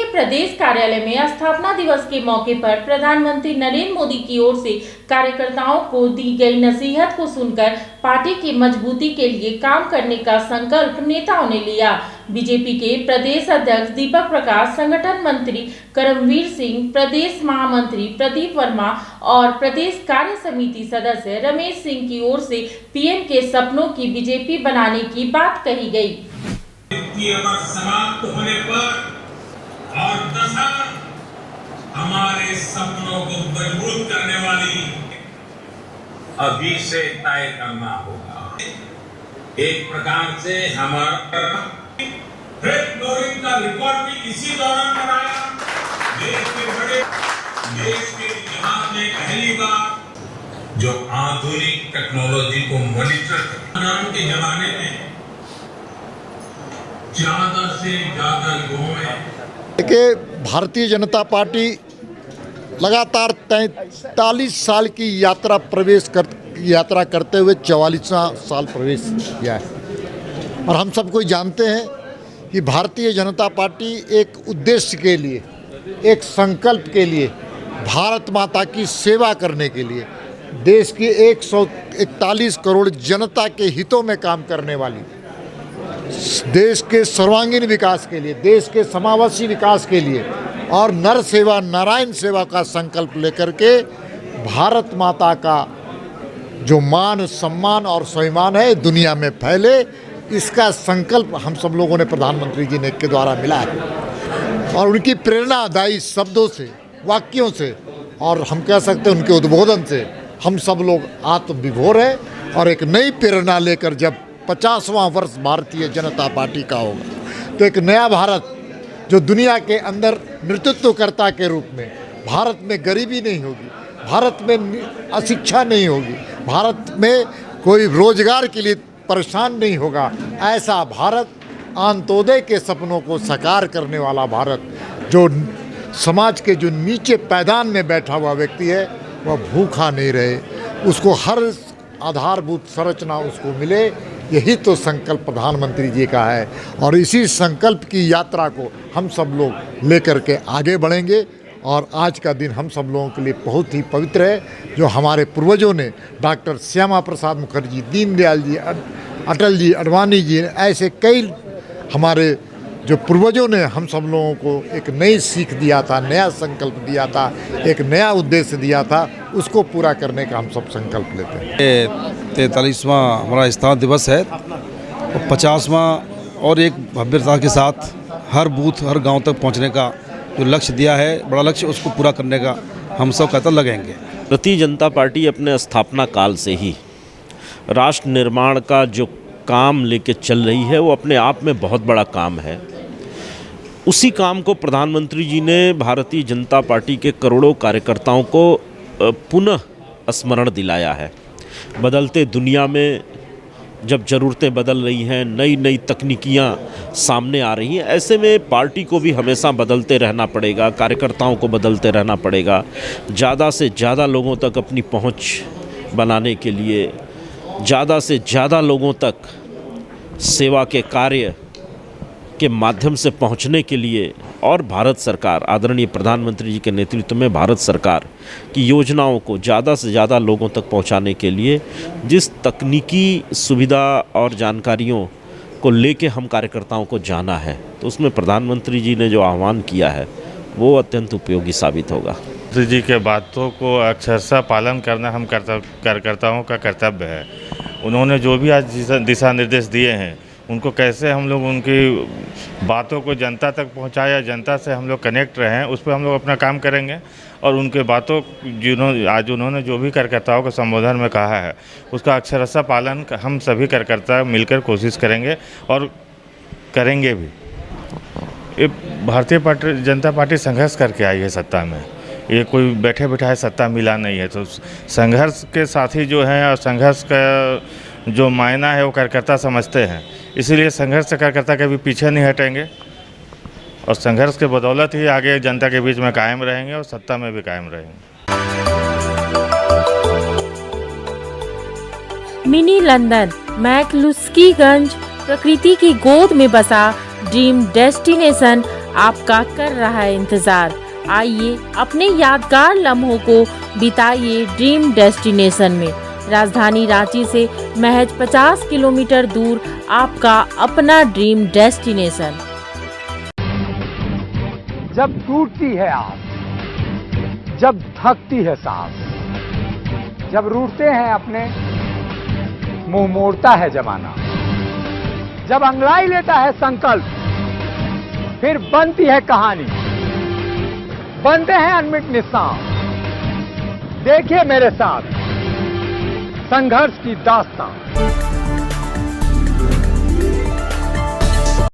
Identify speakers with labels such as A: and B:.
A: प्रदेश कार्यालय में स्थापना दिवस के मौके पर प्रधानमंत्री नरेंद्र मोदी की ओर से कार्यकर्ताओं को दी गई नसीहत को सुनकर पार्टी की मजबूती के लिए काम करने का संकल्प नेताओं ने लिया। बीजेपी के प्रदेश अध्यक्ष दीपक प्रकाश, संगठन मंत्री करमवीर सिंह, प्रदेश महामंत्री प्रदीप वर्मा और प्रदेश कार्य समिति सदस्य रमेश सिंह की ओर से पीएम के सपनों की बीजेपी बनाने की बात कही गई।
B: समाप्त होने पर और दशा हमारे सपनों को मजबूत करने वाली अभी से तय करना होगा। एक प्रकार से हमारा फ्रेट फ्लोरिंग का रिकॉर्ड भी इसी दौरान बनाया। देश के इतिहास में पहली बार जो आधुनिक टेक्नोलॉजी को मॉनिटर के जमाने में ज्यादा से ज्यादा युवाओं में
C: देखिए, भारतीय जनता पार्टी लगातार 43 साल की यात्रा करते हुए 44वां साल प्रवेश किया है और हम सब कोई जानते हैं कि भारतीय जनता पार्टी एक उद्देश्य के लिए, एक संकल्प के लिए, भारत माता की सेवा करने के लिए, देश की 141 करोड़ जनता के हितों में काम करने वाली, देश के सर्वांगीण विकास के लिए, देश के समावेशी विकास के लिए और नर सेवा नारायण सेवा का संकल्प लेकर के भारत माता का जो मान सम्मान और स्वाभिमान है दुनिया में फैले, इसका संकल्प हम सब लोगों ने प्रधानमंत्री जी ने के द्वारा मिला है और उनकी प्रेरणादायी शब्दों से, वाक्यों से और हम कह सकते हैं उनके उद्बोधन से हम सब लोग आत्मविभोर हैं और एक नई प्रेरणा लेकर जब 50वां वर्ष भारतीय जनता पार्टी का होगा तो एक नया भारत जो दुनिया के अंदर नेतृत्वकर्ता के रूप में, भारत में गरीबी नहीं होगी, भारत में अशिक्षा नहीं होगी, भारत में कोई रोजगार के लिए परेशान नहीं होगा, ऐसा भारत, अंत्योदय के सपनों को साकार करने वाला भारत, जो समाज के जो नीचे पैदान में बैठा हुआ व्यक्ति है वह भूखा नहीं रहे, उसको हर आधारभूत संरचना उसको मिले, यही तो संकल्प प्रधानमंत्री जी का है और इसी संकल्प की यात्रा को हम सब लोग लेकर के आगे बढ़ेंगे। और आज का दिन हम सब लोगों के लिए बहुत ही पवित्र है, जो हमारे पूर्वजों ने, डॉक्टर श्यामा प्रसाद मुखर्जी, दीनदयाल जी, अटल जी, आडवाणी जी, ऐसे कई हमारे जो पूर्वजों ने हम सब लोगों को एक नई सीख दिया था, नया संकल्प दिया था, एक नया उद्देश्य दिया था, उसको पूरा करने का हम सब संकल्प लेते हैं।
D: 43वां हमारा स्थापना दिवस है और 50वां और एक भव्यता के साथ हर बूथ, हर गांव तक पहुंचने का जो लक्ष्य दिया है, बड़ा लक्ष्य, उसको पूरा करने का हम सब कतल लगेंगे।
E: भारतीय जनता पार्टी अपने स्थापना काल से ही राष्ट्र निर्माण का जो काम लेके चल रही है वो अपने आप में बहुत बड़ा काम है। उसी काम को प्रधानमंत्री जी ने भारतीय जनता पार्टी के करोड़ों कार्यकर्ताओं को पुनः स्मरण दिलाया है। बदलते दुनिया में जब ज़रूरतें बदल रही हैं, नई नई तकनीकियाँ सामने आ रही हैं, ऐसे में पार्टी को भी हमेशा बदलते रहना पड़ेगा, कार्यकर्ताओं को बदलते रहना पड़ेगा। ज़्यादा से ज़्यादा लोगों तक अपनी पहुँच बनाने के लिए, ज़्यादा से ज़्यादा लोगों तक सेवा के कार्य के माध्यम से पहुंचने के लिए और भारत सरकार, आदरणीय प्रधानमंत्री जी के नेतृत्व में भारत सरकार की योजनाओं को ज़्यादा से ज़्यादा लोगों तक पहुंचाने के लिए जिस तकनीकी सुविधा और जानकारियों को लेके हम कार्यकर्ताओं को जाना है, तो उसमें प्रधानमंत्री जी ने जो आह्वान किया है वो अत्यंत उपयोगी साबित होगा।
F: मोदी जी के बातों को अक्षरशः पालन करना हम कार्यकर्ताओं का कर्तव्य है। उन्होंने जो भी आज दिशा निर्देश दिए हैं, उनको कैसे हम लोग उनकी बातों को जनता तक पहुंचाया, जनता से हम लोग कनेक्ट रहें, उस पर हम लोग अपना काम करेंगे और उनके बातों आज उन्होंने जो भी कार्यकर्ताओं को संबोधन में कहा है उसका अक्षरशः पालन हम सभी कार्यकर्ता मिलकर कोशिश करेंगे और करेंगे भी। ये भारतीय जनता पार्टी संघर्ष करके आई है सत्ता में, ये कोई बैठे बैठाए सत्ता मिला नहीं है, तो संघर्ष के साथी जो हैं और संघर्ष का जो मायना है वो कार्यकर्ता समझते हैं, इसीलिए संघर्ष से कार्यकर्ता कभी पीछे नहीं हटेंगे और संघर्ष के बदौलत ही आगे जनता के बीच में कायम रहेंगे और सत्ता में भी कायम रहेंगे।
A: मिनी लंदन, मैक्लुस्कीगंज, प्रकृति की गोद में बसा ड्रीम डेस्टिनेशन आपका कर रहा है इंतजार। आइए अपने यादगार लम्हों को बिताइए ड्रीम डेस्टिनेशन में। राजधानी रांची से महज 50 किलोमीटर दूर आपका अपना ड्रीम डेस्टिनेशन।
G: जब टूटती है आस, जब थकती है सांस, जब रूठते हैं अपने, मुंह मोड़ता है जमाना, जब अंगड़ाई लेता है संकल्प, फिर बनती है कहानी, बनते हैं अनमिट निशान। देखिए मेरे साथ संघर्ष की दास्तां।